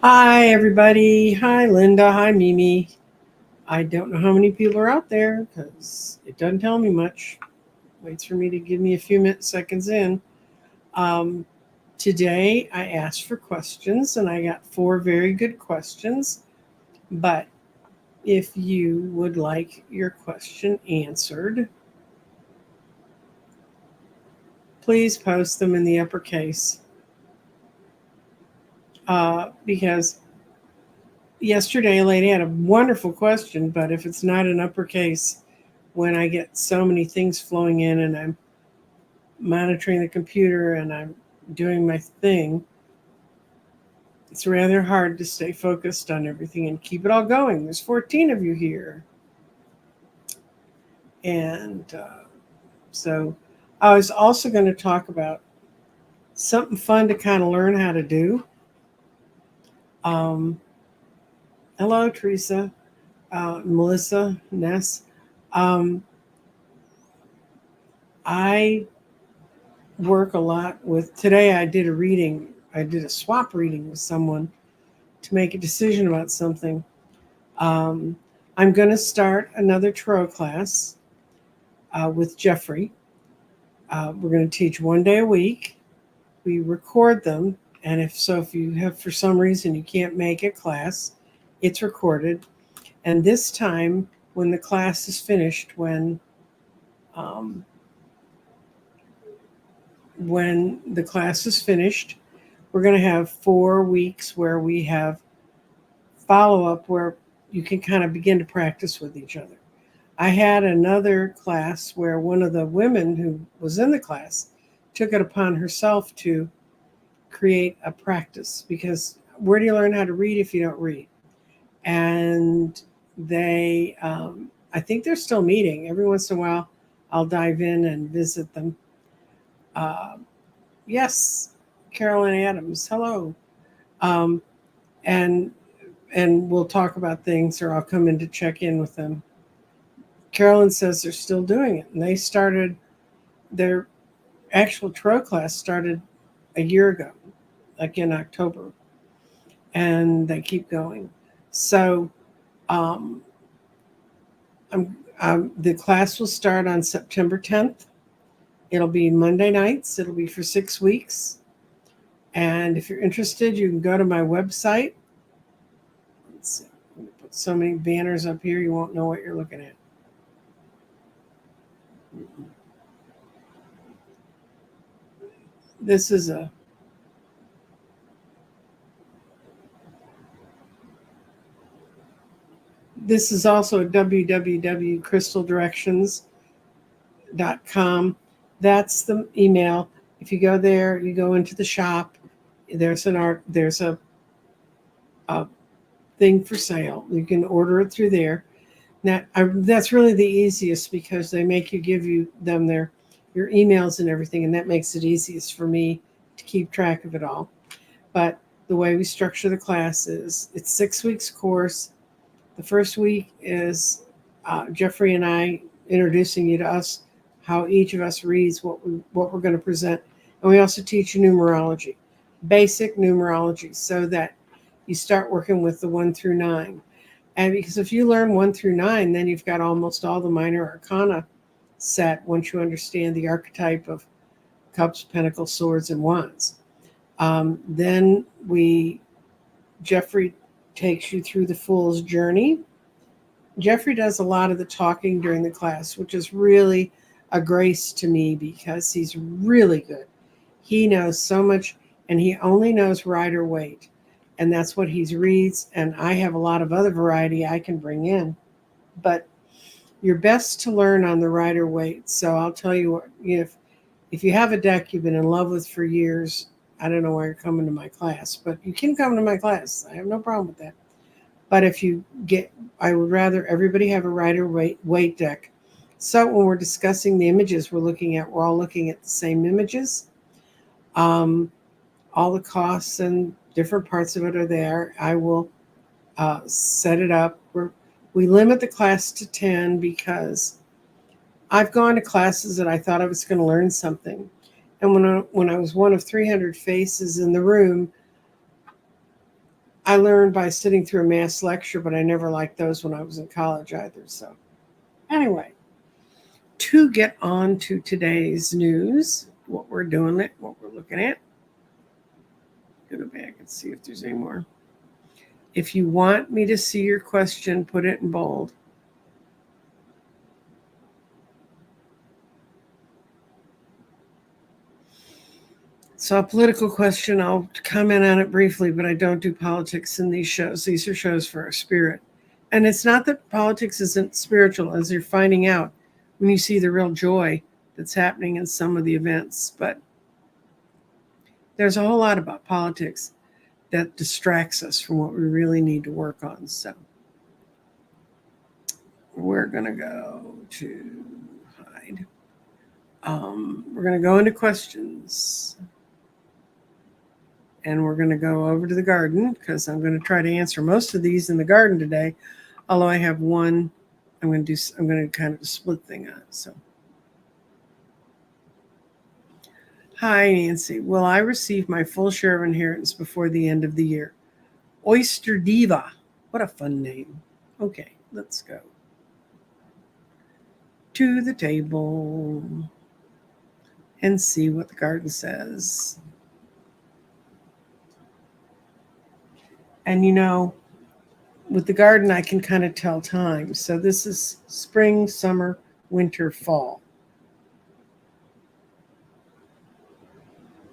Hi, everybody. Hi, Linda. Hi, Mimi. I don't know how many people are out there because it doesn't tell me much. Waits for me to give me a few minutes, seconds in. Um, Today, I asked for questions and I got four very good questions. But if you would like your question answered, please post them in the uppercase because yesterday a lady had a wonderful question, but if it's not in uppercase, when I get so many things flowing in and I'm monitoring the computer and I'm doing my thing, it's rather hard to stay focused on everything and keep it all going. There's 14 of you here. And so I was also going to talk about something fun to kind of learn how to do. Um, Hello, Teresa, Melissa, Ness. Um, I work a lot with, today I did a reading, I did a swap reading with someone to make a decision about something. Um, I'm going to start another tarot class with Jeffrey. We're going to teach 1 day a week. We record them, and if you have for some reason you can't make a class, it's recorded. And this time, when the class is finished, um, when the class is finished, we're going to have 4 weeks where we have follow up where you can kind of begin to practice with each other. I had another class where one of the women who was in the class took it upon herself to create a practice because where do you learn how to read if you don't read? And I think they're still meeting. Every once in a while, I'll dive in and visit them. Uh, yes, Carolyn Adams, hello. Um, and and we'll talk about things, or I'll come in to check in with them. Carolyn says they're still doing it, and they started their actual tarot class started a year ago, like in October, and they keep going. So um, the class will start on September 10th. It'll be Monday nights. It'll be for 6 weeks. And if you're interested, you can go to my website. Let's see. I'm going to put so many banners up here, you won't know what you're looking at. This is a This is also www.crystaldirections.com. That's the email. If you go there, you go into the shop. There's a thing for sale. You can order it through there. That's really the easiest because they make you give you them their your emails and everything, and that makes it easiest for me to keep track of it all. But the way we structure the class is it's 6 weeks course. The first week is Jeffrey and I introducing you to us, how each of us reads what we're going to present, and we also teach you numerology, basic numerology, so that you start working with the 1 through 9. And because if you learn 1 through 9, then you've got almost all the minor arcana set once you understand the archetype of cups, pentacles, swords, and wands. Then Jeffrey takes you through the fool's journey. Jeffrey does a lot of the talking during the class, which is really a grace to me because he's really good. He knows so much, and he only knows Rider Waite, and that's what he reads. And I have a lot of other variety I can bring in, but you're best to learn on the Rider Waite. So I'll tell you what, if you have a deck you've been in love with for years, I don't know why you're coming to my class, but you can come to my class. I have no problem with that. But if you get, I would rather everybody have a Rider Waite deck. So when we're discussing the images we're looking at, we're all looking at the same images. Um, all the costs and different parts of it are there. I will set it up. We limit the class to 10 because I've gone to classes that I thought I was going to learn something. And when I was one of 300 faces in the room, I learned by sitting through a mass lecture, but I never liked those when I was in college either. So anyway, to get on to today's news, what we're doing, what we're looking at. Go back and see if there's any more. If you want me to see your question, put it in bold. So a political question, I'll comment on it briefly, but I don't do politics in these shows. These are shows for our spirit. And it's not that politics isn't spiritual, as you're finding out when you see the real joy that's happening in some of the events. But there's a whole lot about politics that distracts us from what we really need to work on. So we're going to go to hide. We're going to go into questions. And we're going to go over to the garden because I'm going to try to answer most of these in the garden today. Although I have one, I'm going to kind of split thing on it. So, hi Nancy. Will I receive my full share of inheritance before the end of the year? Oyster Diva. What a fun name. Okay, let's go to the table and see what the garden says. And with the garden, I can kind of tell time. So this is spring, summer, winter, fall.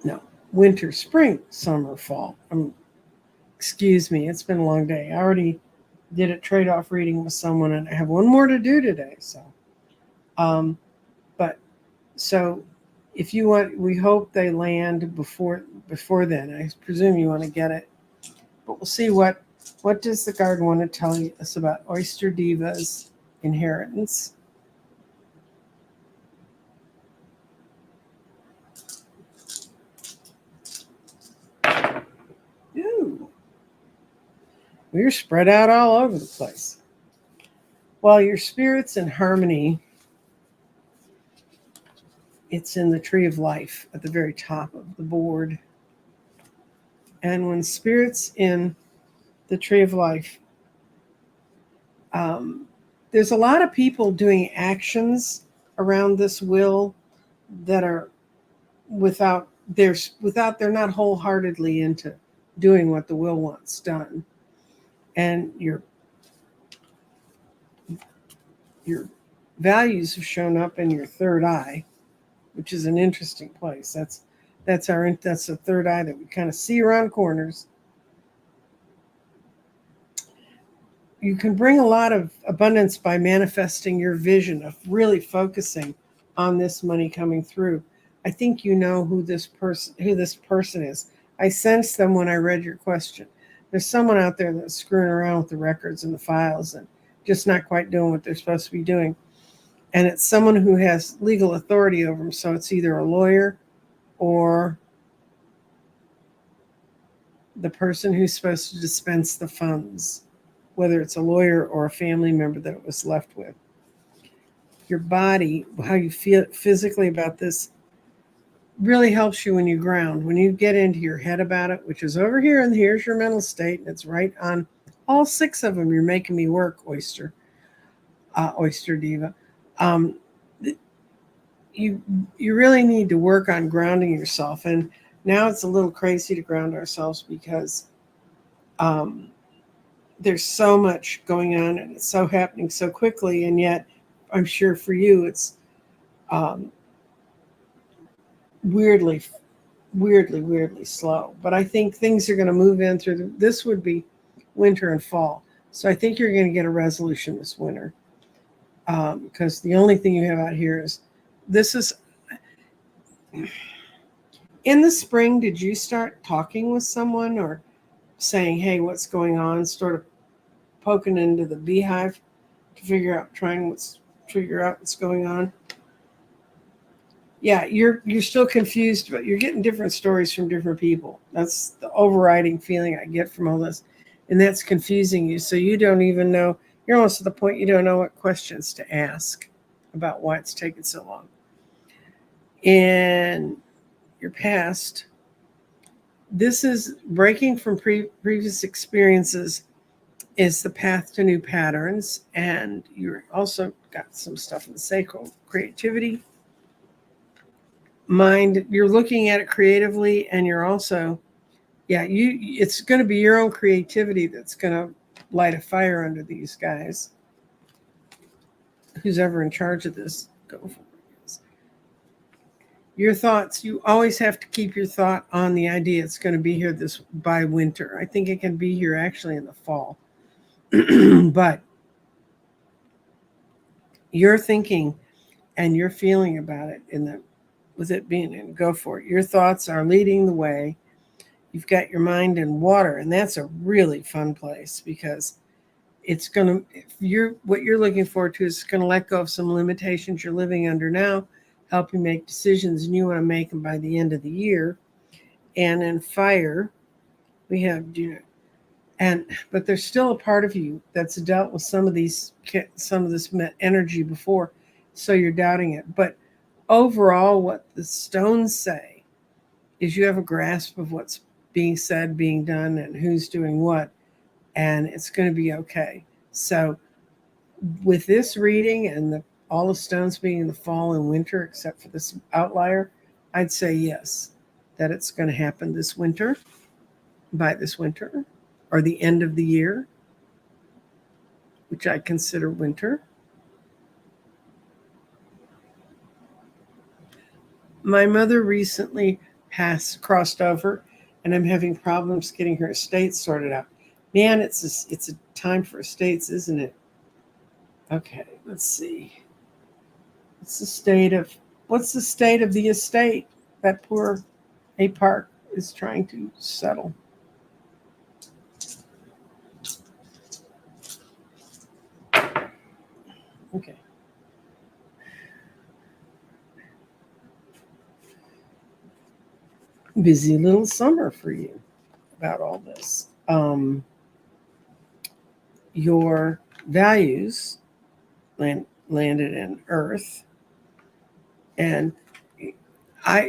No, winter, spring, summer, fall. Excuse me, it's been a long day. I already did a trade-off reading with someone, and I have one more to do today. So if you want, we hope they land before then. I presume you want to get it, but we'll see what does the garden want to tell us about Oyster Diva's inheritance. Ooh. We're spread out all over the place. While your spirit's in harmony, it's in the tree of life at the very top of the board. And when spirit's in the tree of life, there's a lot of people doing actions around this will that are they're not wholeheartedly into doing what the will wants done. And your values have shown up in your third eye, which is an interesting place. That's the third eye that we kind of see around corners. You can bring a lot of abundance by manifesting your vision of really focusing on this money coming through. I think you know who this person is. I sensed them when I read your question. There's someone out there that's screwing around with the records and the files and just not quite doing what they're supposed to be doing. And it's someone who has legal authority over them. So it's either a lawyer or the person who's supposed to dispense the funds, whether it's a lawyer or a family member that it was left with. Your body, how you feel physically about this, really helps you when you ground. When you get into your head about it, which is over here, and here's your mental state, and it's right on all 6 of them. You're making me work, Oyster Diva. You really need to work on grounding yourself. And now it's a little crazy to ground ourselves because there's so much going on and it's so happening so quickly. And yet I'm sure for you, it's weirdly slow. But I think things are going to move in through this would be winter and fall. So I think you're going to get a resolution this winter. Because the only thing you have out here is this is in the spring. Did you start talking with someone or saying, hey, what's going on? Sort of poking into the beehive to figure out what's going on. Yeah, you're still confused, but you're getting different stories from different people. That's the overriding feeling I get from all this. And that's confusing you. So you don't even know. You're almost to the point you don't know what questions to ask about why it's taken so long. In your past, This is breaking from previous experiences is the path to new patterns. And you're also got some stuff in the sacral creativity mind. You're looking at it creatively, and you're also, it's going to be your own creativity that's going to light a fire under these guys. Who's ever in charge of this, go for it. Your thoughts, you always have to keep your thought on the idea it's going to be here this by winter. I think it can be here actually in the fall. But your thinking and your feeling about it with it being in, go for it. Your thoughts are leading the way. You've got your mind in water, and that's a really fun place because it's going to, what you're looking forward to is going to let go of some limitations you're living under now, help you make decisions, and you want to make them by the end of the year. And in fire, we have, but there's still a part of you that's dealt with some of this energy before, so you're doubting it. But overall, what the stones say is you have a grasp of what's being said, being done, and who's doing what, and it's going to be okay. So with this reading and all the stones being in the fall and winter, except for this outlier, I'd say yes, that it's going to happen this winter, by this winter, or the end of the year, which I consider winter. My mother recently crossed over, and I'm having problems getting her estate sorted out. Man, it's a time for estates, isn't it? Okay, let's see. What's the state of the estate that poor A Park is trying to settle? Okay. Busy little summer for you about all this. Your values landed in Earth, and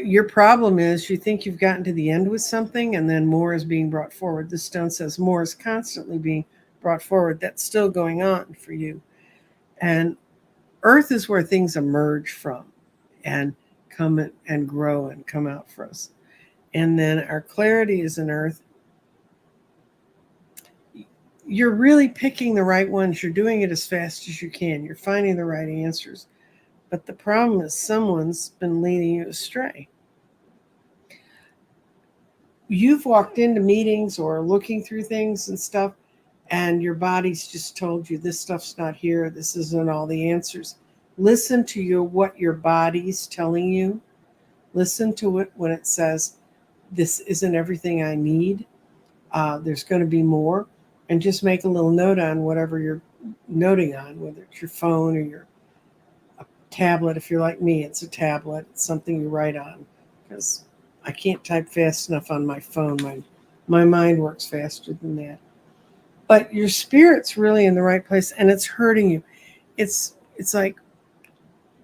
your problem is you think you've gotten to the end with something, and then more is being brought forward. The stone says more is constantly being brought forward. That's still going on for you. And Earth is where things emerge from and come and grow and come out for us. And then our clarity is in Earth. You're really picking the right ones. You're doing it as fast as you can. You're finding the right answers. But the problem is someone's been leading you astray. You've walked into meetings or looking through things and stuff, and your body's just told you this stuff's not here. This isn't all the answers. Listen to what your body's telling you. Listen to it when it says, this isn't everything I need. There's going to be more. And just make a little note on whatever you're noting on, whether it's your phone or your tablet. If you're like me, it's a tablet. It's something you write on, because I can't type fast enough on my phone. My mind works faster than that. But your spirit's really in the right place, and it's hurting you. It's like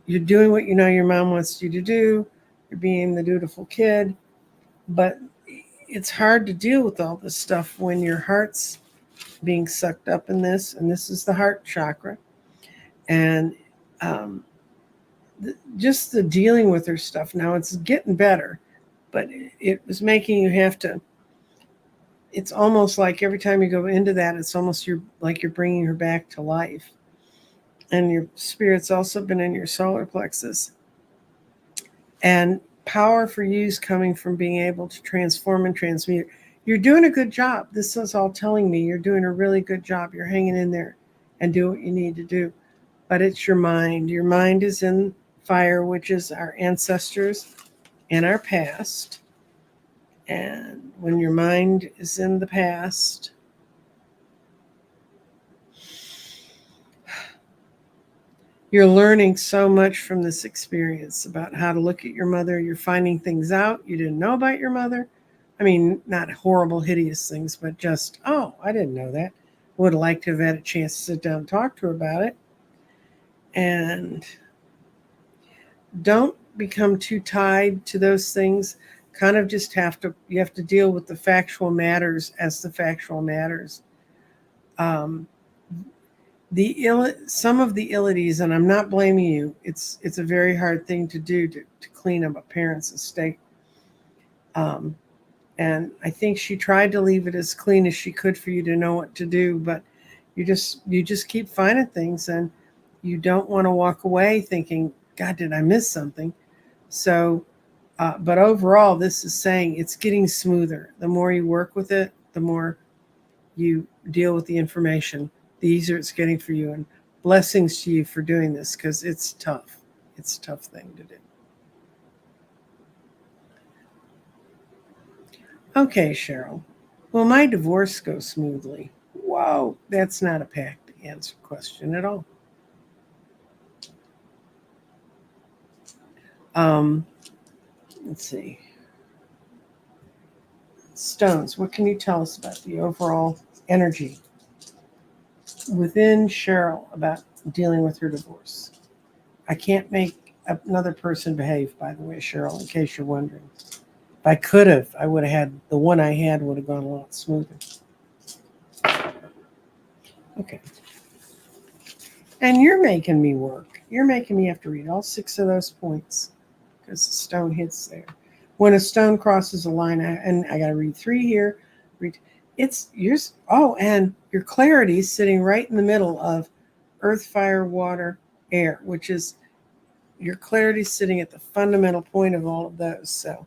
you're doing what you know your mom wants you to do. You're being the dutiful kid, but it's hard to deal with all this stuff when your heart's being sucked up in this, and this is the heart chakra. And just the dealing with her stuff now, it's getting better, but it was making you have to, it's almost like every time you go into that, it's almost you're bringing her back to life. And your spirit's also been in your solar plexus. And power for you is coming from being able to transform and transmute. You're doing a good job. This is all telling me you're doing a really good job. You're hanging in there and do what you need to do. But it's your mind. Your mind is in fire, which is our ancestors and our past. And when your mind is in the past, you're learning so much from this experience about how to look at your mother. You're finding things out you didn't know about your mother. I mean, not horrible, hideous things, but just, oh, I didn't know that. Would have liked to have had a chance to sit down and talk to her about it. And don't become too tied to those things. kind of just you have to deal with the factual matters as the factual matters. Um, some of the illities, and I'm not blaming you. It's a very hard thing to do to clean up a parent's estate. Um, and I think she tried to leave it as clean as she could for you to know what to do, but you just keep finding things, and you don't want to walk away thinking, God, did I miss something? So, but overall, this is saying it's getting smoother. The more you work with it, the more you deal with the information, the easier it's getting for you. And blessings to you for doing this, because it's tough. It's a tough thing to do. Okay, Cheryl. Will my divorce go smoothly? Whoa, that's not a packed answer question at all. Um, let's see. Stones, what can you tell us about the overall energy within Cheryl about dealing with her divorce? I can't make another person behave, by the way, Cheryl, in case you're wondering. If I could have, I would have had the one I had would have gone a lot smoother. Okay. And you're making me work. You're making me have to read all 6 of those points because the stone hits there. When a stone crosses a line, and I got to read 3 here. It's yours. Oh, and your clarity is sitting right in the middle of earth, fire, water, air, which is your clarity sitting at the fundamental point of all of those. So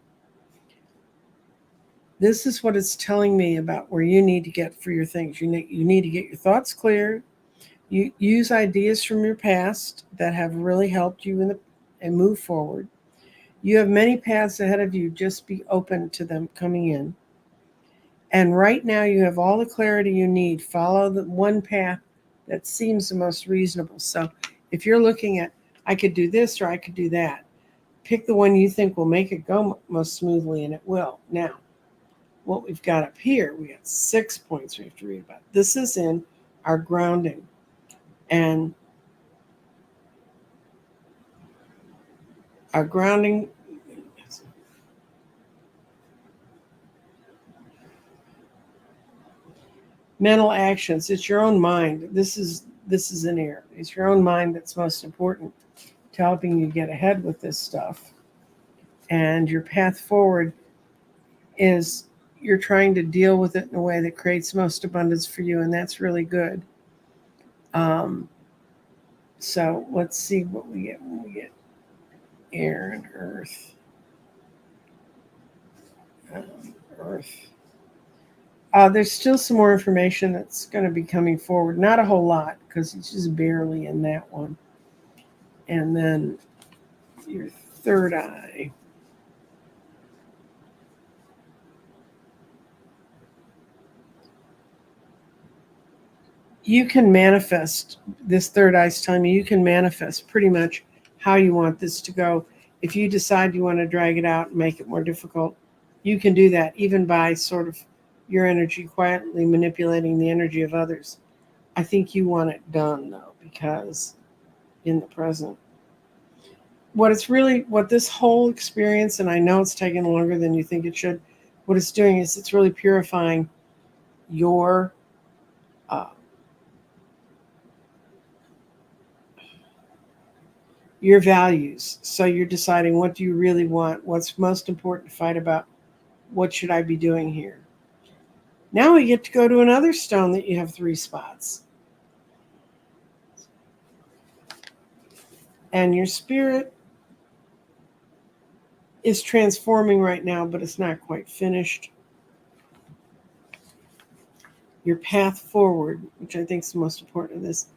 this is what it's telling me about where you need to get for your things. You need to get your thoughts clear. You use ideas from your past that have really helped you and move forward. You have many paths ahead of you. Just be open to them coming in. And right now you have all the clarity you need. Follow the one path that seems the most reasonable. So if you're looking at, I could do this or I could do that, pick the one you think will make it go most smoothly, and it will. Now, what we've got up here, we got 6 points we have to read about. This is in our grounding. And our grounding, mental actions, it's your own mind. This is an error. It's your own mind that's most important to helping you get ahead with this stuff. And your path forward is you're trying to deal with it in a way that creates most abundance for you, and that's really good. So let's see what we get when we get air and earth. Earth. There's still some more information that's going to be coming forward. Not a whole lot, because it's just barely in that one. And then your third eye. You can manifest, this third eye is telling me you can manifest pretty much how you want this to go. If you decide you want to drag it out and make it more difficult, you can do that, even by sort of your energy quietly manipulating the energy of others. I think you want it done, though, because in the present, what this whole experience, and I know it's taking longer than you think it should, what it's doing is it's really purifying your your values. So you're deciding, what do you really want? What's most important to fight about? What should I be doing here? Now we get to go to another stone that you have 3 spots. And your spirit is transforming right now, but it's not quite finished. Your path forward, which I think is the most important of this,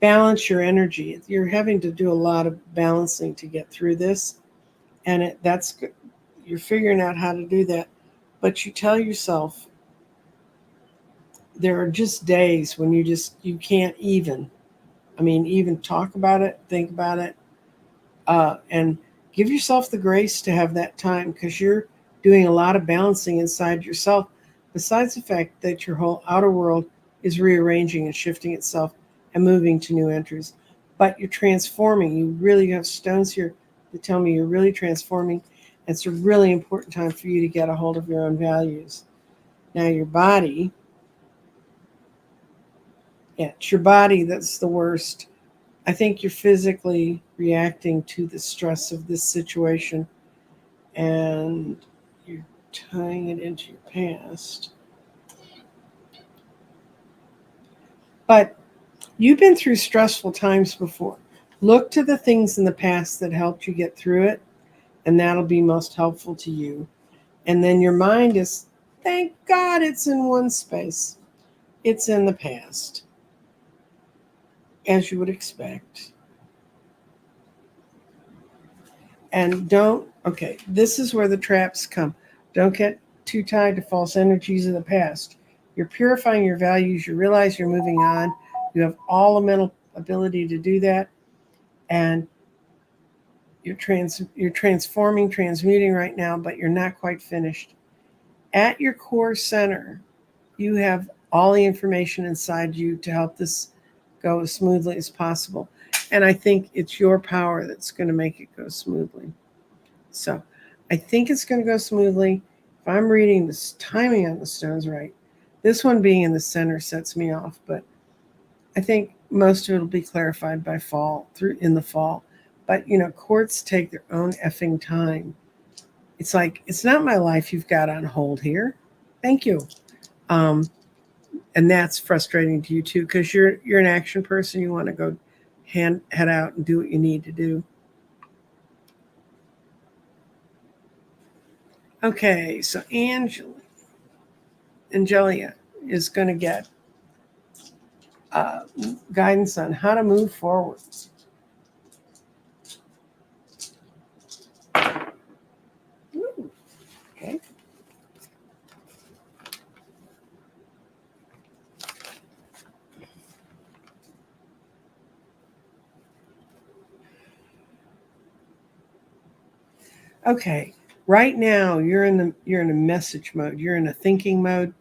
balance your energy. You're having to do a lot of balancing to get through this, and that's good. You're figuring out how to do that, but you tell yourself there are just days when you can't even talk about it, think about it, and give yourself the grace to have that time, because you're doing a lot of balancing inside yourself, besides the fact that your whole outer world is rearranging and shifting itself and moving to new entries. But you're transforming. You have stones here that tell me you're really transforming. It's a really important time for you to get a hold of your own values. Now, your body, yeah, it's your body that's the worst. I think you're physically reacting to the stress of this situation and you're tying it into your past. But you've been through stressful times before. Look to the things in the past that helped you get through it, and that'll be most helpful to you. And then your mind is, thank God it's in one space. It's in the past, as you would expect. And okay, this is where the traps come. Don't get too tied to false energies of the past. You're purifying your values. You realize you're moving on. You have all the mental ability to do that. And you're transforming, transmuting right now, but you're not quite finished. At your core center, you have all the information inside you to help this go as smoothly as possible. And I think it's your power that's going to make it go smoothly. So I think it's going to go smoothly. If I'm reading this timing on the stones right, this one being in the center sets me off, but I think most of it will be clarified by in the fall. But courts take their own effing time. It's like, it's not my life you've got on hold here. Thank you. And that's frustrating to you too, because you're an action person. You want to go head out and do what you need to do. Okay, so Angelia is going to get guidance on how to move forward. Ooh, okay. Okay. Right now you're in a message mode. You're in a thinking mode.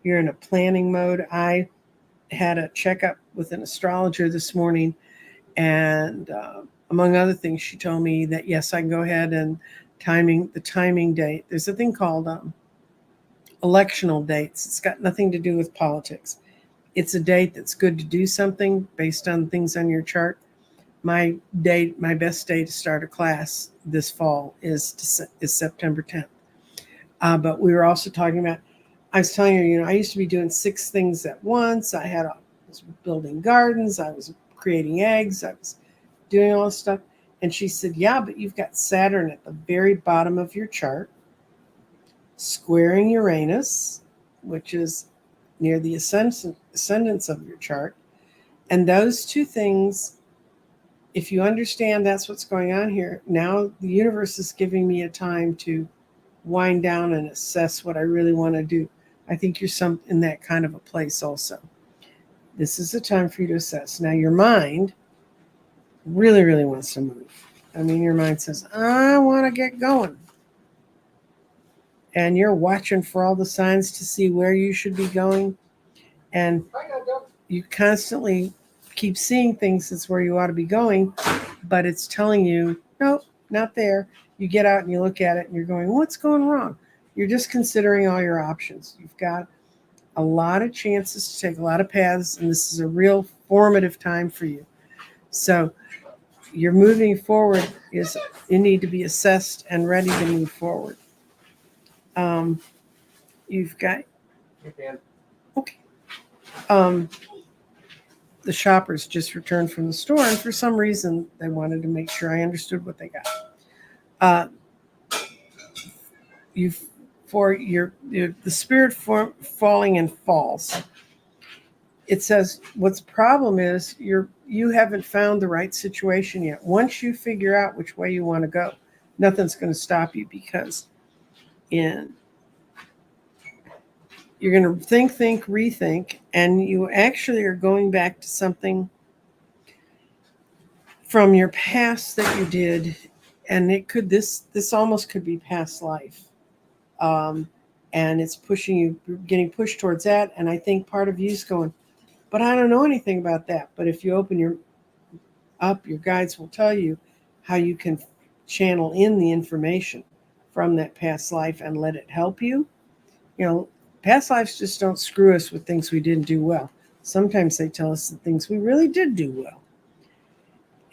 You're in a planning mode. I had a checkup with an astrologer this morning, and among other things, she told me that yes, I can go ahead and the timing date. There's a thing called electional dates. It's got nothing to do with politics. It's a date that's good to do something based on things on your chart. My best day to start a class this fall is September 10th. But we were also talking about, I was telling her, I used to be doing 6 things at once. I was building gardens. I was creating eggs. I was doing all this stuff. And she said, yeah, but you've got Saturn at the very bottom of your chart, squaring Uranus, which is near the ascendance of your chart. And those two things, if you understand that's what's going on here, now the universe is giving me a time to wind down and assess what I really want to do. I think you're in that kind of a place also. This is the time for you to assess. Now your mind really, really wants to move. I mean, your mind says, I want to get going. And you're watching for all the signs to see where you should be going. And you constantly keep seeing things that's where you ought to be going, but it's telling you, nope, not there. You get out and you look at it and you're going, what's going wrong? You're just considering all your options. You've got a lot of chances to take a lot of paths, and this is a real formative time for you. So you're moving forward you need to be assessed and ready to move forward. You've got, okay. The shoppers just returned from the store, and for some reason they wanted to make sure I understood what they got. The spirit falling in false. It says what's the problem is you haven't found the right situation yet. Once you figure out which way you want to go, nothing's going to stop you, because you're going to think, rethink, and you actually are going back to something from your past that you did, and this almost could be past life. And it's pushing you, getting pushed towards that. And I think part of you is going, but I don't know anything about that. But if you open your guides will tell you how you can channel in the information from that past life and let it help you. You know, past lives just don't screw us with things we didn't do well. Sometimes they tell us the things we really did do well.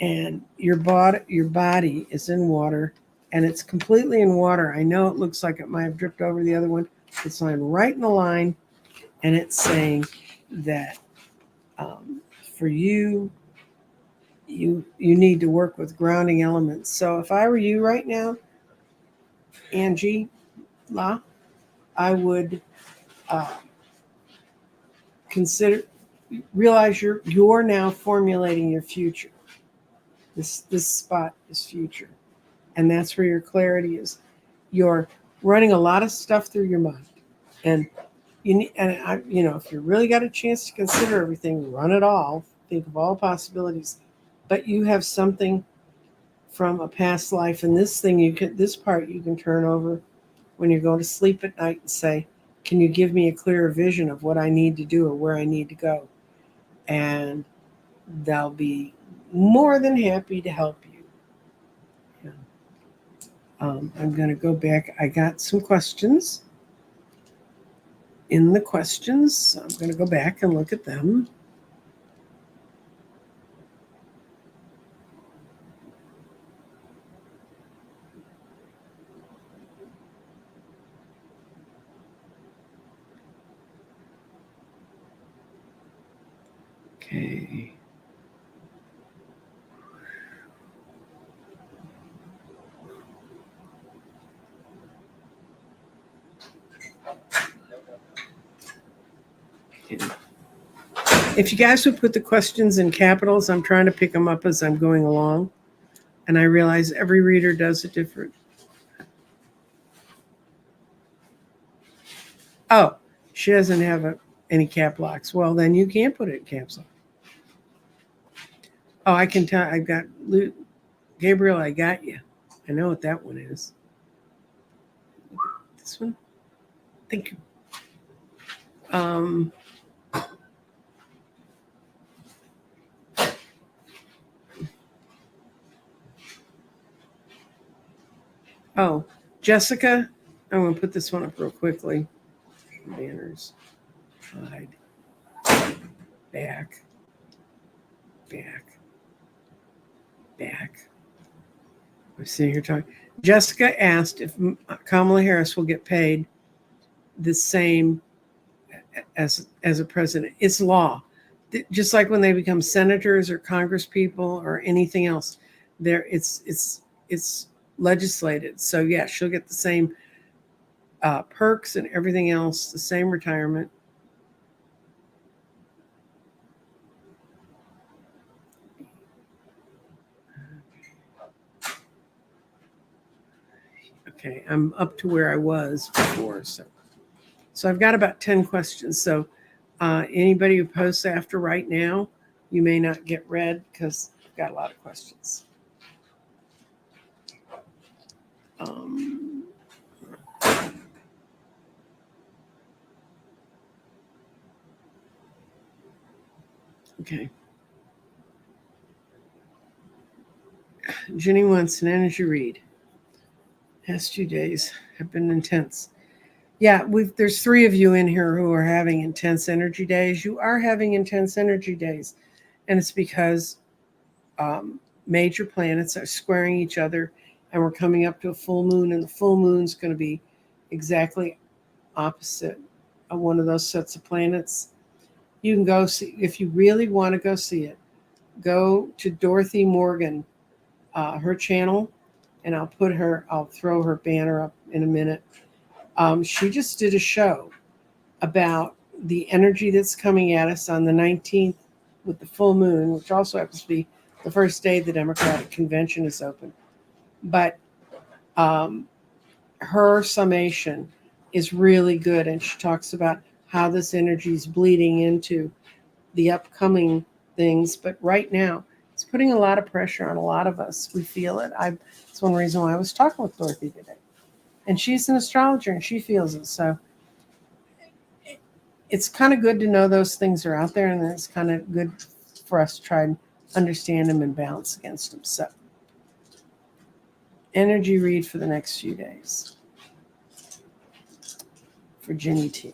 And your body is in water, and it's completely in water. I know it looks like it might have dripped over the other one. It's lying right in the line, and it's saying that for you, you need to work with grounding elements. So if I were you right now, Angie La, I would uh, consider realize you're now formulating your future. This spot is future, and that's where your clarity is. You're running a lot of stuff through your mind, and if you really got a chance to consider everything, run it all, think of all possibilities. But you have something from a past life, and this part you can turn over when you're going to sleep at night and say, can you give me a clearer vision of what I need to do or where I need to go? And they'll be more than happy to help you. Yeah. I'm going to go back. I got some questions in the questions. So I'm going to go back and look at them. Okay. If you guys would put the questions in capitals, I'm trying to pick them up as I'm going along. And I realize every reader does it different. Oh, she doesn't have any cap locks. Well, then you can't put it in caps lock. Oh, I can tell. I've got Gabriel, I got you. I know what that one is. This one? Thank you. Oh, Jessica, I'm going to put this one up real quickly. Banners. Hide. Back. We're sitting here talking. Jessica asked if Kamala Harris will get paid the same as a president. It's law. Just like when they become senators or congresspeople or anything else, it's legislated. So yeah, she'll get the same perks and everything else, the same retirement. Okay, I'm up to where I was before. So I've got about 10 questions. So anybody who posts after right now, you may not get read because I've got a lot of questions. Okay. Jenny wants an energy read. Past 2 days have been intense. Yeah, there's 3 of you in here who are having intense energy days. You are having intense energy days, and it's because major planets are squaring each other, and we're coming up to a full moon, and the full moon's going to be exactly opposite of one of those sets of planets. You can go see, if you really want to go see it, go to Dorothy Morgan, her channel, and I'll throw her banner up in a minute. She just did a show about the energy that's coming at us on the 19th with the full moon, which also happens to be the first day the Democratic Convention is open. But her summation is really good, and she talks about how this energy is bleeding into the upcoming things. But right now, it's putting a lot of pressure on a lot of us. We feel it. It's one reason why I was talking with Dorothy today. And she's an astrologer, and she feels it. So it's kind of good to know those things are out there, and it's kind of good for us to try and understand them and balance against them. So energy read for the next few days for Ginny T.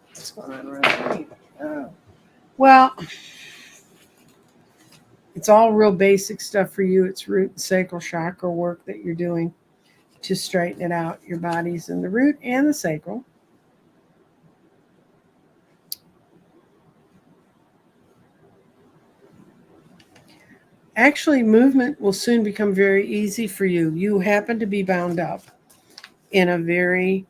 What's going on around me? Oh. Well, it's all real basic stuff for you. It's root and sacral chakra work that you're doing to straighten it out. Your body's in the root and the sacral. Actually, movement will soon become very easy for you. You happen to be bound up in a very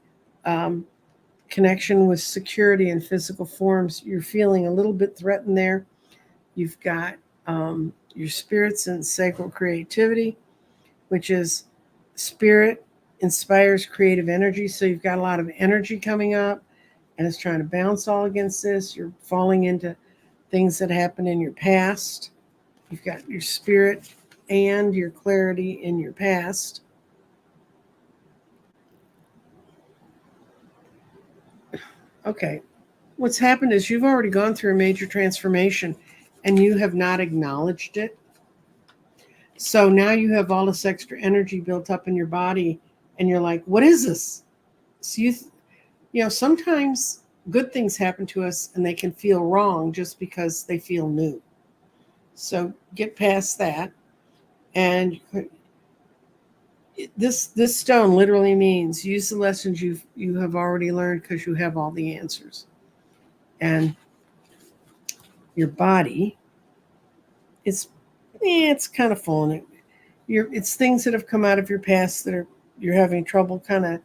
connection with security and physical forms. You're feeling a little bit threatened there. You've got your spirits and sacral creativity, which is spirit inspires creative energy. So you've got a lot of energy coming up and it's trying to bounce all against this. You're falling into things that happened in your past. You've got your spirit and your clarity in your past. Okay, what's happened is you've already gone through a major transformation and you have not acknowledged it. So now you have all this extra energy built up in your body and you're like, what is this? So you know, sometimes good things happen to us and they can feel wrong just because they feel new. So get past that. And this stone literally means use the lessons you have already learned because you have all the answers. And your body, it's kind of full in it. It's things that have come out of your past that you're having trouble kind of,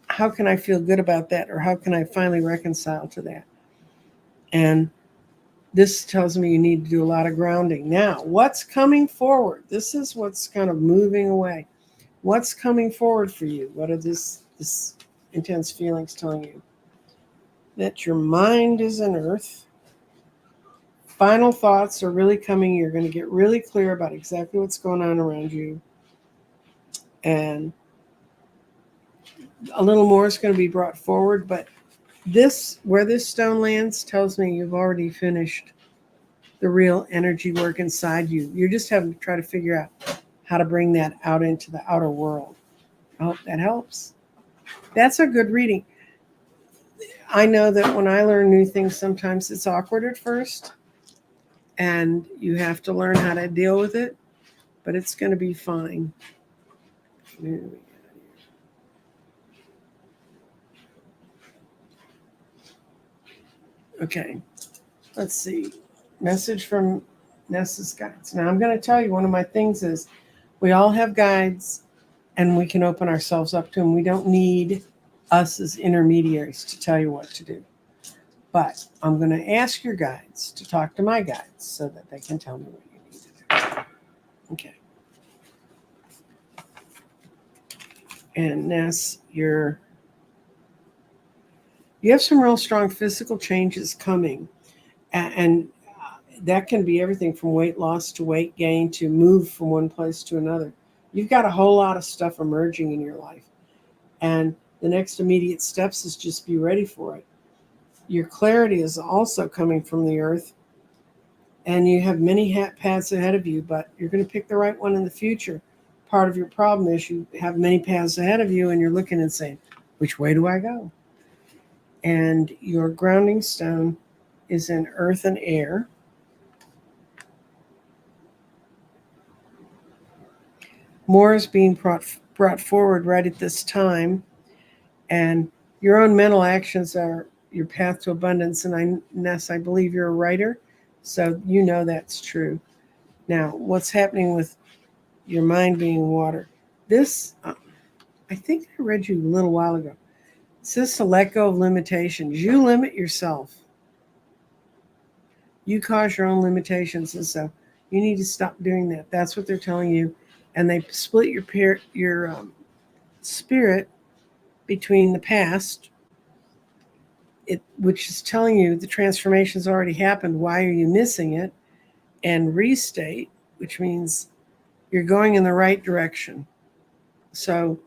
how can I feel good about that, or how can I finally reconcile to that? And this tells me you need to do a lot of grounding. Now, what's coming forward? This is what's kind of moving away. What's coming forward for you? What are this intense feelings telling you? That your mind is in earth. Final thoughts are really coming. You're going to get really clear about exactly what's going on around you. And a little more is going to be brought forward. But where this stone lands tells me you've already finished the real energy work inside you. You're just having to try to figure out how to bring that out into the outer world. I hope that helps. That's a good reading. I know that when I learn new things, sometimes it's awkward at first and you have to learn how to deal with it, but it's going to be fine. Okay, let's see. Message from Ness's guides. Now I'm going to tell you, one of my things is we all have guides and we can open ourselves up to them. We don't need us as intermediaries to tell you what to do. But I'm going to ask your guides to talk to my guides so that they can tell me what you need to do. Okay. And Ness, you have some real strong physical changes coming. And that can be everything from weight loss to weight gain to move from one place to another. You've got a whole lot of stuff emerging in your life. And the next immediate steps is just be ready for it. Your clarity is also coming from the earth. And you have many paths ahead of you, but you're going to pick the right one in the future. Part of your problem is you have many paths ahead of you and you're looking and saying, which way do I go? And your grounding stone is in earth and air. More is being brought forward right at this time. And your own mental actions are your path to abundance. And Ness, I believe you're a writer, so you know that's true. Now, what's happening with your mind being water? This, I think I read you a little while ago. It says to let go of limitations. You limit yourself. You cause your own limitations, and so you need to stop doing that. That's what they're telling you. And they split your spirit between the past, which is telling you the transformation's already happened. Why are you missing it? And restate, which means you're going in the right direction. So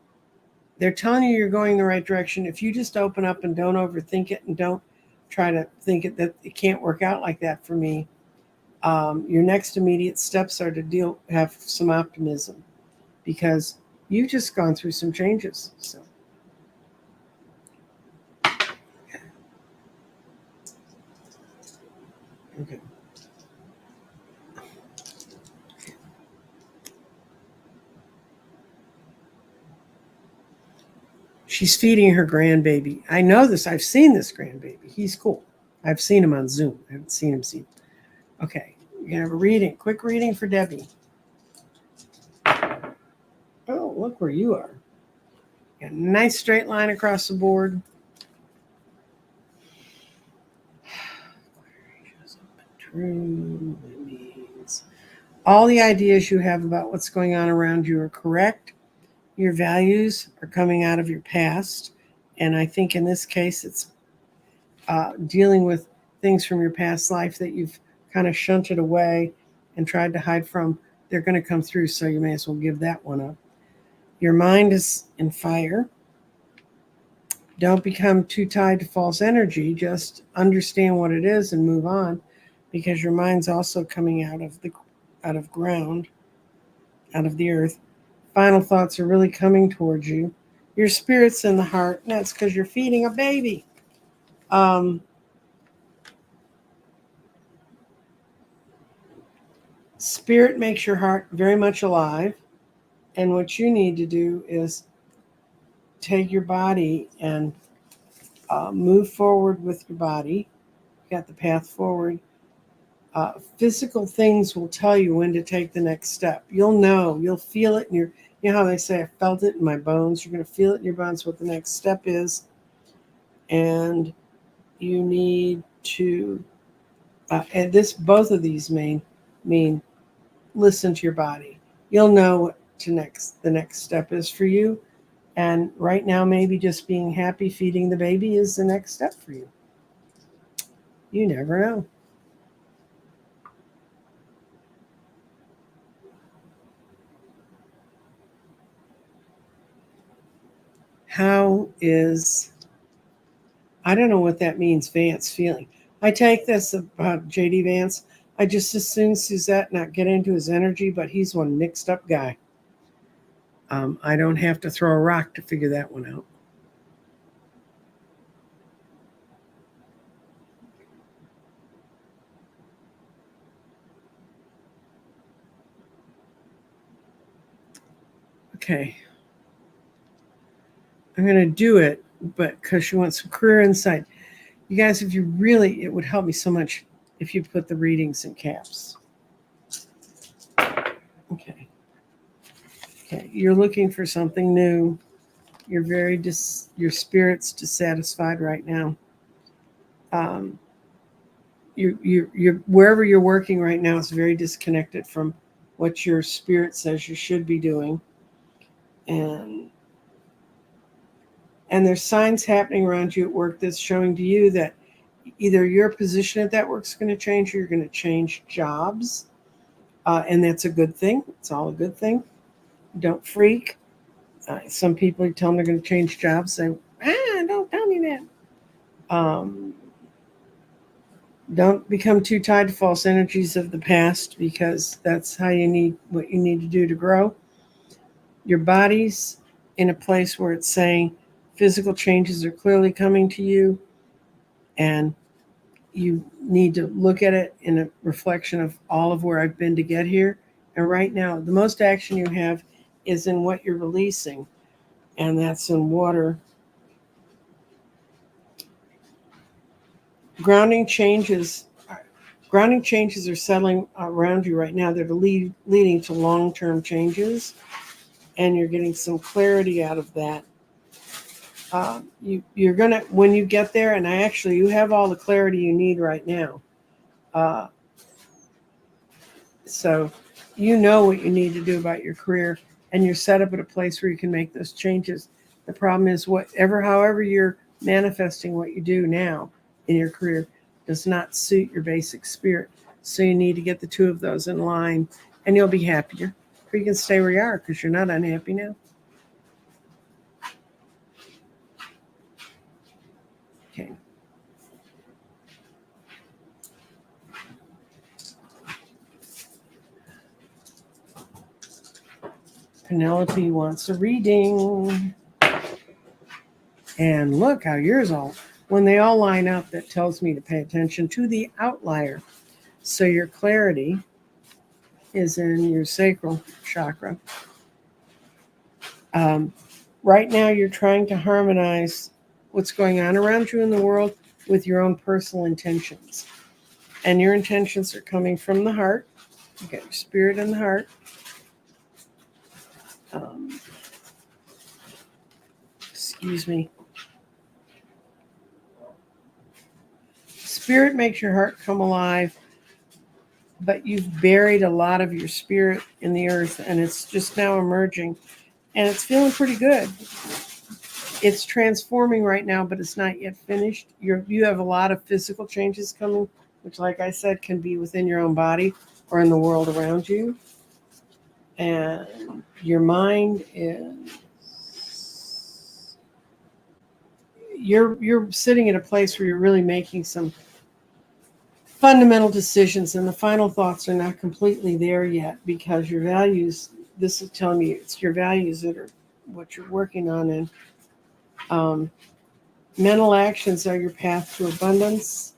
they're telling you you're going in the right direction. If you just open up and don't overthink it and don't try to think that it can't work out like that for me, your next immediate steps are to have some optimism. because you've just gone through some changes. So. Okay. She's feeding her grandbaby. I know this. I've seen this grandbaby. He's cool. I've seen him on Zoom. I haven't seen him see. Okay. You're going to have a reading. Quick reading for Debbie. Oh, look where you are. Got a nice straight line across the board. True. That means all the ideas you have about what's going on around you are correct. Your values are coming out of your past. And I think in this case, it's dealing with things from your past life that you've kind of shunted away and tried to hide from. They're going to come through, so you may as well give that one up. Your mind is in fire. Don't become too tied to false energy. Just understand what it is and move on, because your mind's also coming out of ground, out of the earth. Final thoughts are really coming towards you. Your spirit's in the heart, and that's because you're feeding a baby. Spirit makes your heart very much alive, and what you need to do is take your body and move forward with your body. You got the path forward. Physical things will tell you when to take the next step. You'll know, you'll feel it in your, you know how they say, I felt it in my bones. You're going to feel it in your bones what the next step is. And you need to, and both of these mean listen to your body. You'll know what the next step is for you. And right now, maybe just being happy feeding the baby is the next step for you. You never know. I don't know what that means, Vance feeling. I take this about J.D. Vance. I just as soon Suzette not get into his energy, but he's one mixed up guy. I don't have to throw a rock to figure that one out. Okay. I'm going to do it, but because she wants some career insight. You guys, if you really, it would help me so much if you put the readings in caps. Okay. Okay. You're looking for something new. You're your spirit's dissatisfied right now. You're wherever you're working right now is very disconnected from what your spirit says you should be doing. And there's signs happening around you at work that's showing to you that either your position at that work is going to change or you're going to change jobs. And that's a good thing. It's all a good thing. Don't freak. Some people, you tell them they're going to change jobs, say, don't tell me that. Don't become too tied to false energies of the past, because that's what you need to do to grow. Your body's in a place where it's saying physical changes are clearly coming to you, and you need to look at it in a reflection of all of where I've been to get here. And right now, the most action you have is in what you're releasing, and that's in water. Grounding changes are settling around you right now. They're leading to long-term changes, and you're getting some clarity out of that. You're gonna, when you get there, and you have all the clarity you need right now. So you know what you need to do about your career, and you're set up at a place where you can make those changes. The problem is however you're manifesting what you do now in your career does not suit your basic spirit. So you need to get the two of those in line, and you'll be happier. Or you can stay where you are because you're not unhappy now. Okay. Penelope wants a reading. And look how yours all, when they all line up, that tells me to pay attention to the outlier. So your clarity is in your sacral chakra. Right now, you're trying to harmonize what's going on around you in the world with your own personal intentions. And your intentions are coming from the heart. You got your spirit in the heart. Excuse me. Spirit makes your heart come alive, but you've buried a lot of your spirit in the earth, and it's just now emerging, and it's feeling pretty good. It's transforming right now, but it's not yet finished. You have a lot of physical changes coming, which, like I said, can be within your own body or in the world around you. And your mind is, you're sitting at a place where you're really making some fundamental decisions, and the final thoughts are not completely there yet because your values, this is telling me it's your values that are what you're working on. And mental actions are your path to abundance,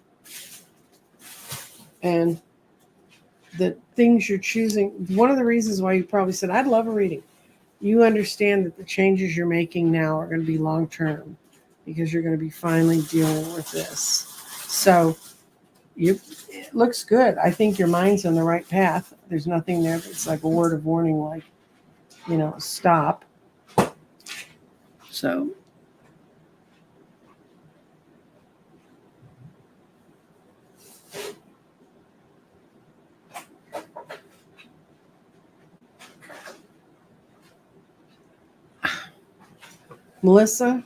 and the things you're choosing. One of the reasons why you probably said, I'd love a reading. You understand that the changes you're making now are going to be long term because you're going to be finally dealing with this. So it looks good. I think your mind's on the right path. There's nothing there that's like a word of warning, like, stop. So Melissa,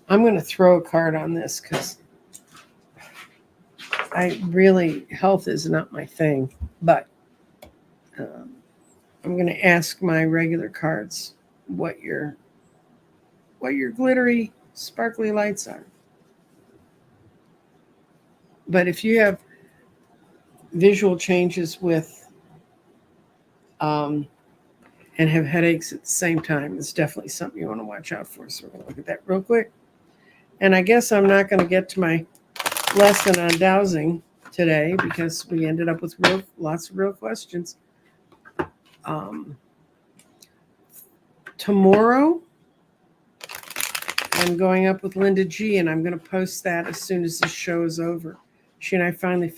I'm going to throw a card on this because health is not my thing, but I'm going to ask my regular cards what your glittery, sparkly lights are. But if you have visual changes with and have headaches at the same time, it's definitely something you want to watch out for. So we're going to look at that real quick. And I guess I'm not going to get to my lesson on dowsing today because we ended up with lots of real questions. Tomorrow, I'm going up with Linda G, and I'm going to post that as soon as this show is over. She and I finally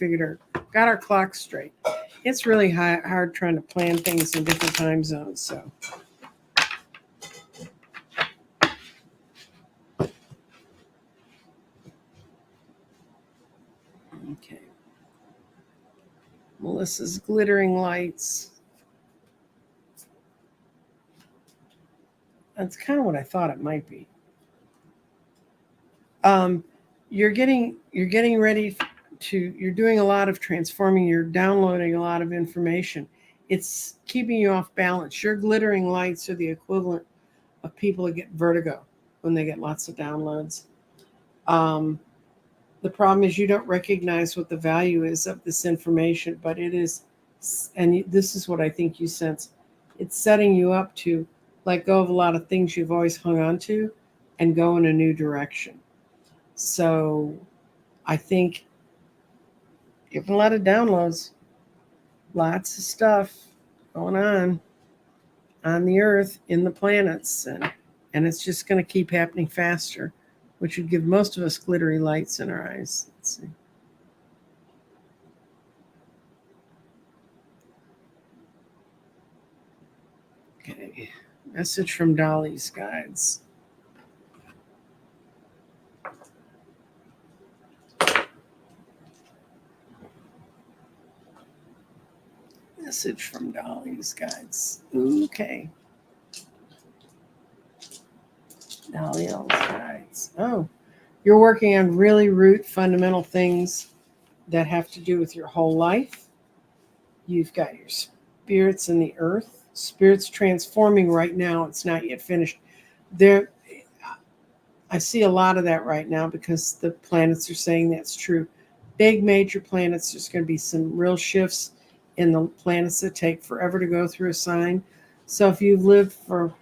got our clocks straight. It's really hard trying to plan things in different time zones. So, okay. Melissa's glittering lights. That's kind of what I thought it might be. You're getting ready you're doing a lot of transforming. You're downloading a lot of information. It's keeping you off balance. Your glittering lights are the equivalent of people that get vertigo when they get lots of downloads. The problem is you don't recognize what the value is of this information, but it is, and this is what I think you sense, it's setting you up to let go of a lot of things you've always hung on to and go in a new direction. So I think you have a lot of downloads, lots of stuff going on the earth, in the planets, and it's just going to keep happening faster, which would give most of us glittery lights in our eyes. Let's see. Okay, message from Dolly's guides. Message from Dolly's guides. Okay. Dolly's guides. Oh, you're working on really root fundamental things that have to do with your whole life. You've got your spirits in the earth. Spirits transforming right now. It's not yet finished. I see a lot of that right now because the planets are saying that's true. Big major planets, there's going to be some real shifts in the planets that take forever to go through a sign. So if you've lived for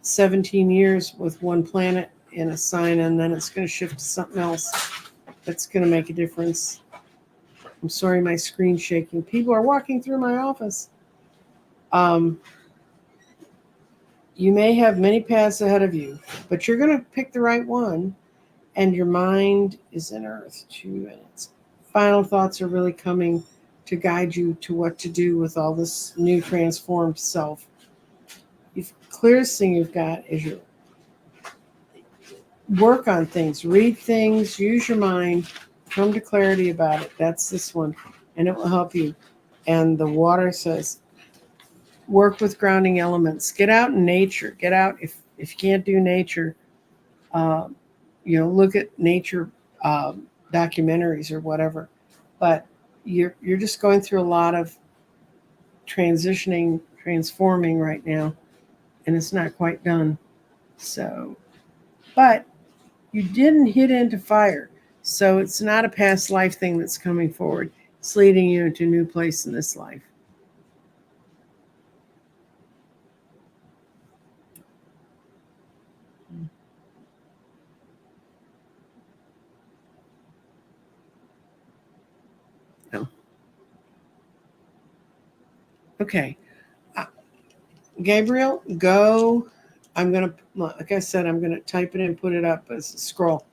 17 years with one planet in a sign and then it's going to shift to something else, that's going to make a difference. I'm sorry, my screen's shaking. People are walking through my office. You may have many paths ahead of you, but you're going to pick the right one. And your mind is in Earth. 2 minutes. Final thoughts are really coming to guide you to what to do with all this new transformed self. The clearest thing you've got is your work on things, read things, use your mind, come to clarity about it. That's this one, and it will help you. And the water says, work with grounding elements. Get out in nature. Get out if you can't do nature. Uh, look at nature documentaries or whatever. But you're just going through a lot of transforming right now, and it's not quite done. So, but you didn't hit into fire, so it's not a past life thing that's coming forward. It's leading you into a new place in this life. No. Okay. Gabriel, go. I'm going to, like I said, I'm going to type it and put it up as a scroll.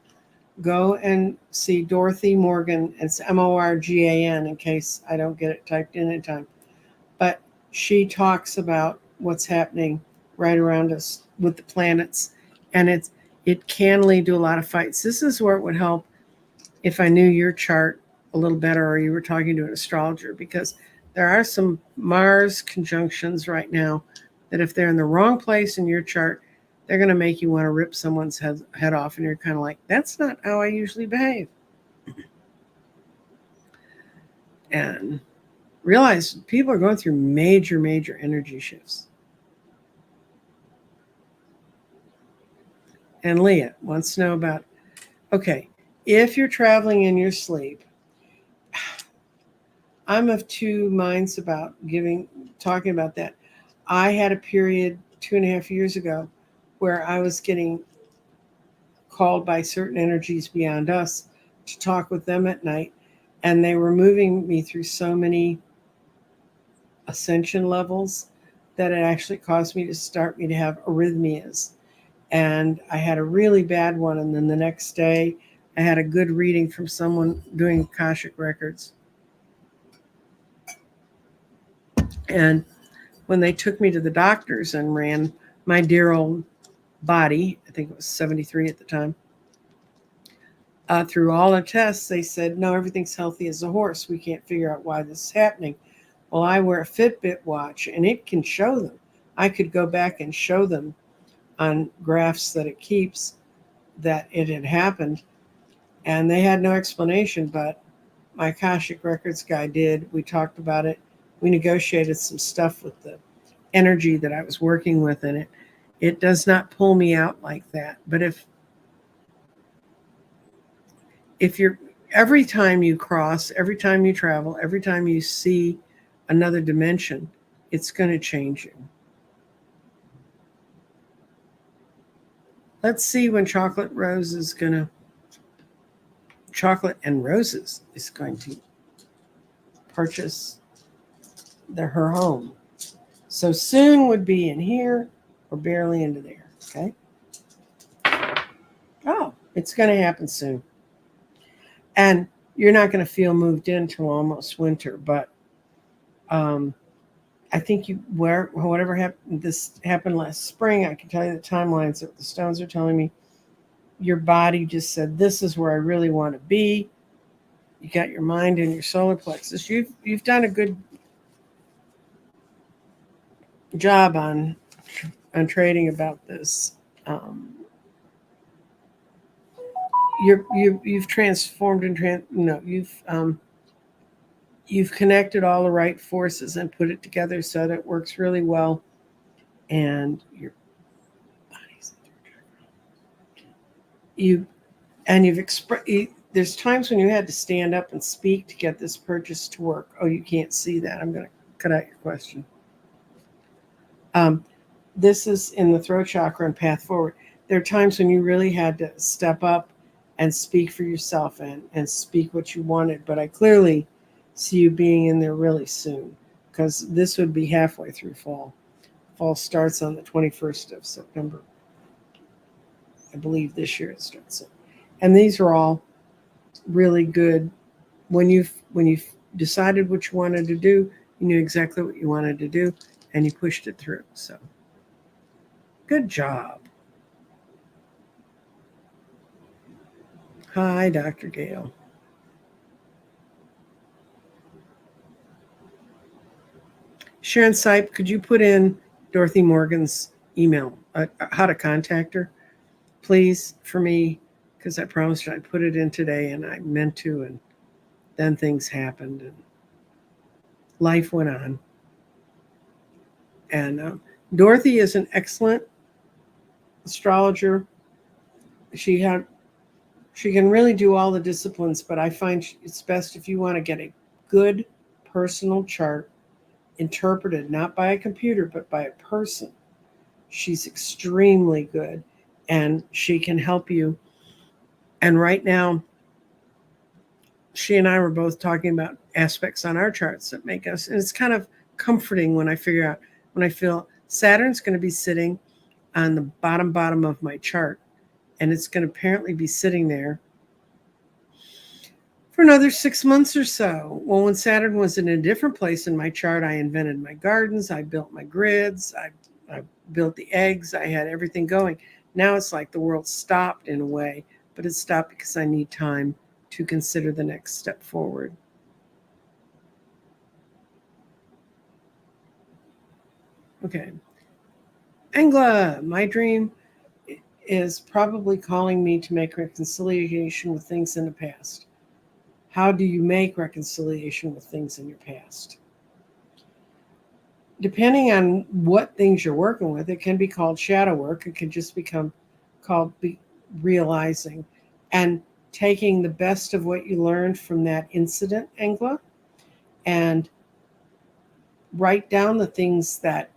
Go and see Dorothy Morgan. It's Morgan in case I don't get it typed in time. But she talks about what's happening right around us with the planets. And it can lead to a lot of fights. This is where it would help if I knew your chart a little better or you were talking to an astrologer, because there are some Mars conjunctions right now that if they're in the wrong place in your chart, they're going to make you want to rip someone's head off. And you're kind of like, that's not how I usually behave. And realize people are going through major, major energy shifts. And Leah wants to know about, okay, if you're traveling in your sleep, I'm of two minds about talking about that. I had a period 2.5 years ago where I was getting called by certain energies beyond us to talk with them at night. And they were moving me through so many ascension levels that it actually caused me to have arrhythmias. And I had a really bad one. And then the next day, I had a good reading from someone doing Akashic records. And when they took me to the doctors and ran my dear old body, I think it was 73 at the time, through all the tests, they said, no, everything's healthy as a horse. We can't figure out why this is happening. Well, I wear a Fitbit watch, and it can show them. I could go back and show them on graphs that it keeps that it had happened, and they had no explanation, but my Akashic Records guy did. We talked about it. We negotiated some stuff with the energy that I was working with in it. It does not pull me out like that. But if you're, every time you cross, every time you travel, every time you see another dimension, it's going to change you. Let's see when Chocolate and Roses is going to purchase her home. So soon would be in here or barely into there. Okay. Oh, it's going to happen soon. And you're not going to feel moved in till almost winter, but I think whatever happened, this happened last spring. I can tell you the timelines that the stones are telling me. Your body just said, this is where I really want to be. You got your mind in your solar plexus. You've done a good job on trading about this. You've transformed and you've connected all the right forces and put it together so that it works really well. And your body's you've expressed. There's times when you had to stand up and speak to get this purchase to work. Oh, you can't see that. I'm going to cut out your question. Um, this is in the throat chakra and path forward. There are times when you really had to step up and speak for yourself and speak what you wanted. But I clearly see you being in there really soon because this would be halfway through fall. Fall starts on the 21st of September. I believe this year it starts. And these are all really good. When you've decided what you wanted to do, you knew exactly what you wanted to do and you pushed it through. So good job. Hi, Dr. Gale. Sharon Sipe, could you put in Dorothy Morgan's email, how to contact her, please, for me? Because I promised her I'd put it in today and I meant to, and then things happened and life went on. And Dorothy is an excellent astrologer. She had she can really do all the disciplines, but I find it's best if you want to get a good personal chart interpreted not by a computer but by a person. She's extremely good and she can help you. And right now, she and I were both talking about aspects on our charts that make us, and it's kind of comforting when I figure out, when I feel Saturn's going to be sitting on the bottom of my chart, and it's going to apparently be sitting there for another 6 months or so. Well, when Saturn was in a different place in my chart, I invented my gardens, I built my grids, I built the eggs, I had everything going. Now it's like the world stopped in a way, but it stopped because I need time to consider the next step forward. Okay. Angla, my dream is probably calling me to make reconciliation with things in the past. How do you make reconciliation with things in your past? Depending on what things you're working with, it can be called shadow work. It can just become called realizing and taking the best of what you learned from that incident, Angla, and write down the things that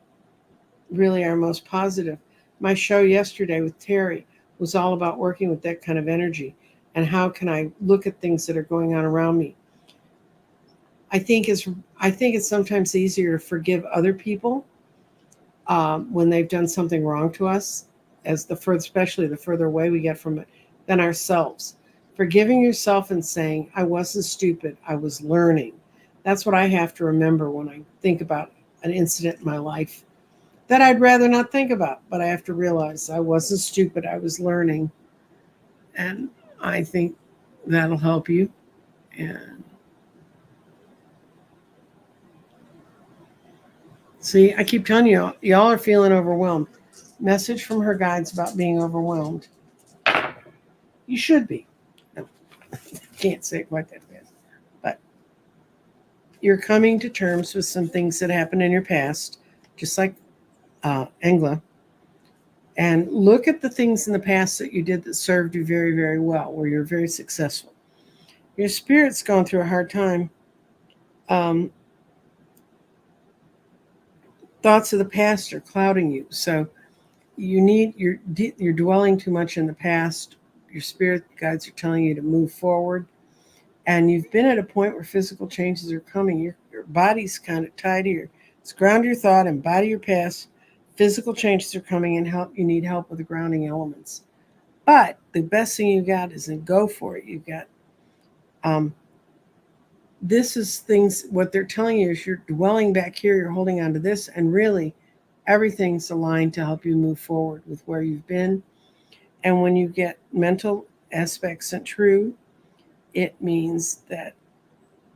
really are most positive. My show yesterday with Terry was all about working with that kind of energy and how can I look at things that are going on around me. I think it's I think it's sometimes easier to forgive other people when they've done something wrong to us, as especially the further away we get from it, than ourselves. Forgiving yourself and saying, I wasn't stupid, I was learning. That's what I have to remember when I think about an incident in my life that I'd rather not think about, but I have to realize I wasn't stupid, I was learning. And I think that'll help you. And see, I keep telling you, y'all are feeling overwhelmed. Message from her guides about being overwhelmed. You should be. No, can't say it quite that fast. But you're coming to terms with some things that happened in your past, just like Engla. And look at the things in the past that you did that served you very, very well, where you're very successful. Your spirit's gone through a hard time. Um, Thoughts of the past are clouding you. So you're dwelling too much in the past. Your spirit guides are telling you to move forward, and you've been at a point where physical changes are coming. Your body's kind of tied here. It's ground your thought, embody your past. Physical changes are coming, and you need help with the grounding elements. But the best thing you got is to go for it. You've got um, this is things. What they're telling you is you're dwelling back here. You're holding on to this, and really, everything's aligned to help you move forward with where you've been. And when you get mental aspects sent true, it means that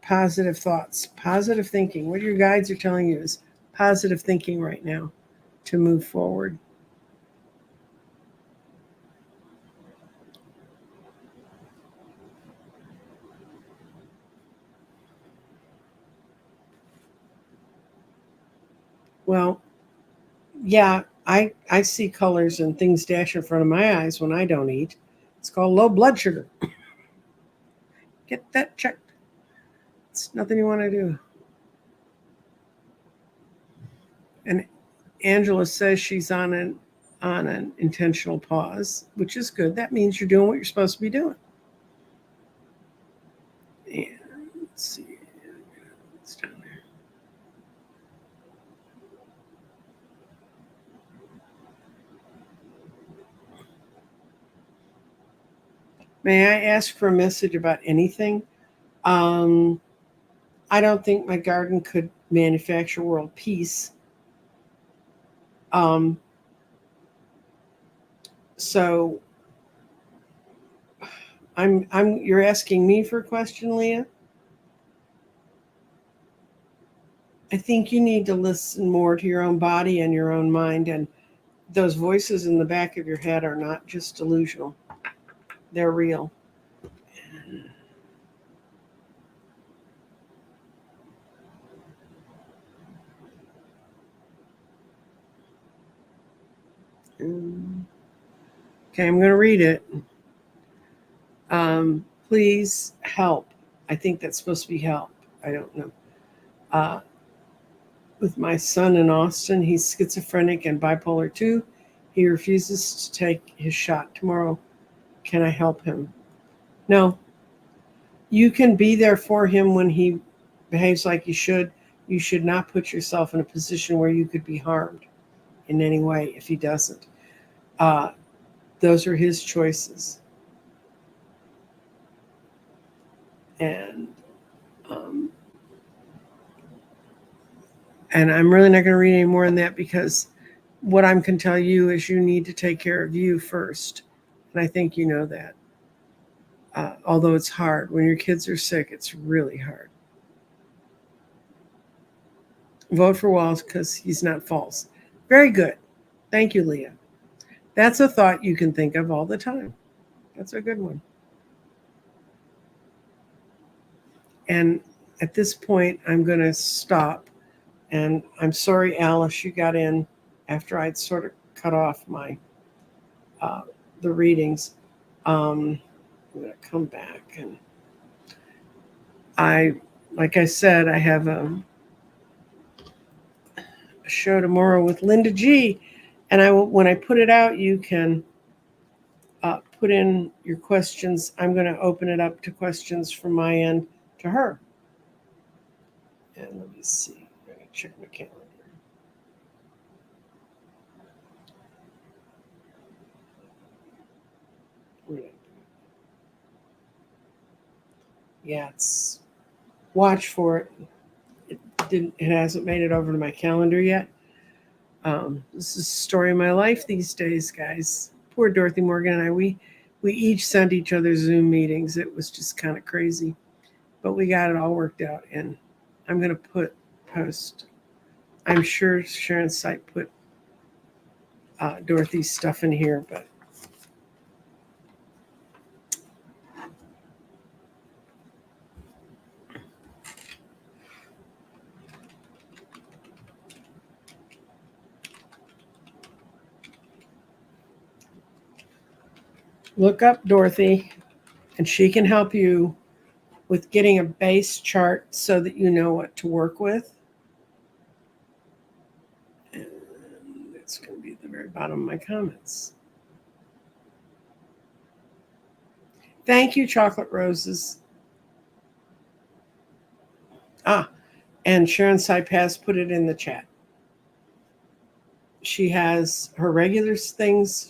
positive thoughts, positive thinking. What your guides are telling you is positive thinking right now to move forward. Well, yeah, I see colors and things dash in front of my eyes when I don't eat. It's called low blood sugar. Get that checked. It's nothing you want to do. And Angela says she's on an intentional pause, which is good. That means you're doing what you're supposed to be doing. And let's see. It's down there. May I ask for a message about anything? I don't think my garden could manufacture world peace. So you're asking me for a question, Leah? I think you need to listen more to your own body and your own mind, and those voices in the back of your head are not just delusional. They're real. Okay, I'm going to read it. Please help. I think that's supposed to be help. I don't know. With my son in Austin, he's schizophrenic and bipolar 2. He refuses to take his shot tomorrow. Can I help him? No. You can be there for him when he behaves like you should. You should not put yourself in a position where you could be harmed in any way if he doesn't. Those are his choices. And I'm really not going to read any more than that, because what I can tell you is you need to take care of you first. And I think you know that. Although it's hard. When your kids are sick, it's really hard. Vote for Walls because he's not false. Very good. Thank you, Leah. That's a thought you can think of all the time. That's a good one. And at this point, I'm going to stop. And I'm sorry, Alice, you got in after I'd sort of cut off my the readings. I'm going to come back, and like I said, I have a show tomorrow with Linda G, and when I put it out, you can put in your questions. I'm going to open it up to questions from my end to her. And let me see. I'm going to check my calendar. Yeah, watch for it. It hasn't made it over to my calendar yet. This is the story of my life these days, guys. Poor Dorothy Morgan and I, we each sent each other Zoom meetings. It was just kind of crazy, but we got it all worked out. And I'm going to post. I'm sure Sharon's site put Dorothy's stuff in here, but look up Dorothy, and she can help you with getting a base chart so that you know what to work with. And it's going to be at the very bottom of my comments. Thank you, Chocolate Roses. And Sharon Saipaz put it in the chat. She has her regular things.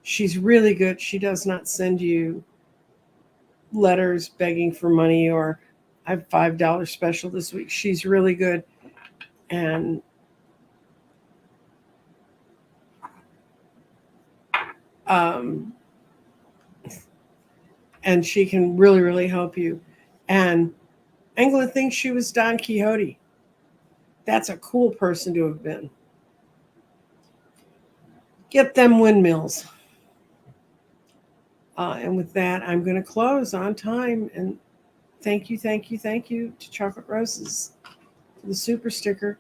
She's really good. She does not send you letters begging for money or I have $5 special this week. She's really good. And she can really, really help you. And Angela thinks she was Don Quixote. That's a cool person to have been. Get them windmills. And with that, I'm going to close on time. And thank you to Chocolate Roses for the super sticker.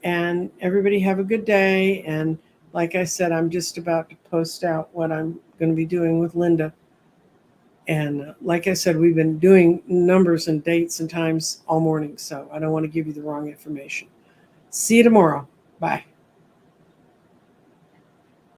And everybody have a good day. And like I said, I'm just about to post out what I'm going to be doing with Linda. And like I said, we've been doing numbers and dates and times all morning, so I don't want to give you the wrong information. See you tomorrow. Bye.